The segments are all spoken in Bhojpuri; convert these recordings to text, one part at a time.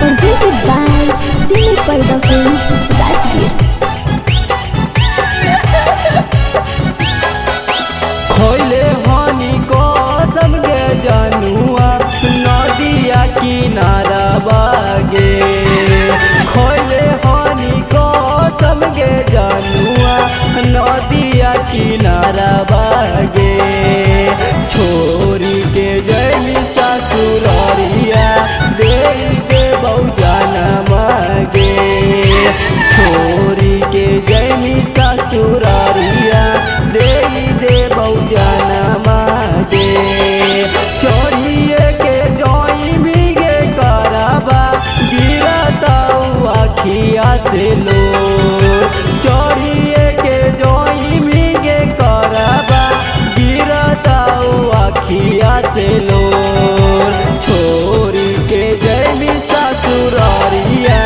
Presented by Singing Parda Films, Rajgir. खोले हानि को समझे जानुआ नदिया किनारा बागे। खोले हानि को समझे जानुआ नदिया किनारा बागे। छोरी के जैली ससुरारिया दे दे बहुजाना मागे। छोरी के जैली ससुरारिया दे दे बहुजाना मागे। चढ़िए के जोई मिगे कराबा गिरता आखिया से लो। चढ़िए के जोई मिगे कराबा गिरता आखिया से लो। छोरी के जैमी ससुरारिया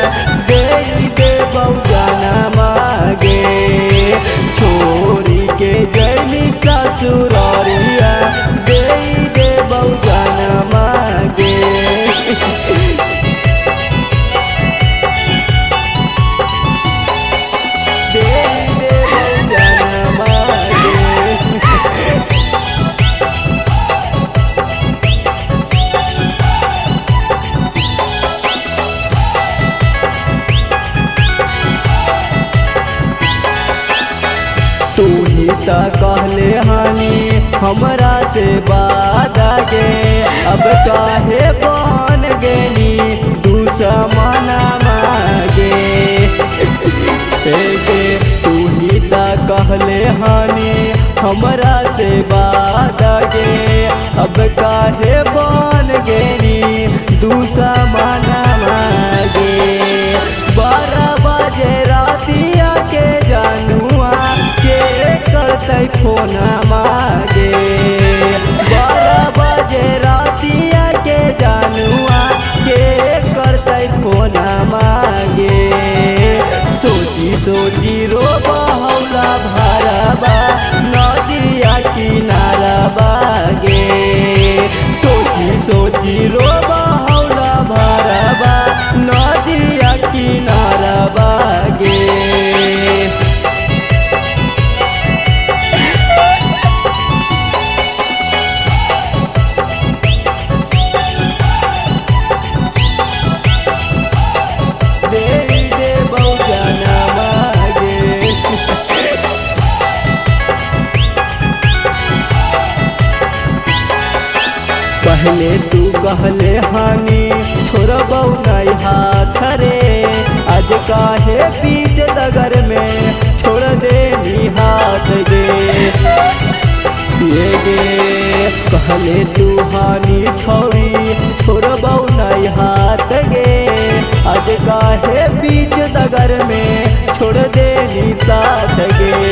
दे दे बहुजाना मागे। छोरी के जैमी ससुरारिया दे दे बहुजाना मागे। दे दे बहुजाना मागे। तू ही ता कहले हानि हमरा से वादा गे। अब काहे बन गेनी दुश्मना मागे। गे तू ही ता कहले हानि हमरा से वादा गे। अब काहे बन गेनी दुश्मना मागे। 12 बजे रातिया के जानुआ के करते फोन मागे। 12 बजे रातिया के जानुआ के करते फोन मागे। सोची सोची रो बहुला भरबा नदिया किनारा बागे। सोची सोची रो बहुला भरबा नदिया किनारा बागे। दे दे बहुजाना मागे। पहले तू कहले हानि छोड़बौ नहीं हाथ रे। आज काहे बीच दगर में छोड़ दे नी हाथ गे। ये गे कहले तू हानि छोड़ी छोड़बौ नहीं हाथ गे। आज काहे बीच दगर में छोड़ दे नी साथ गे।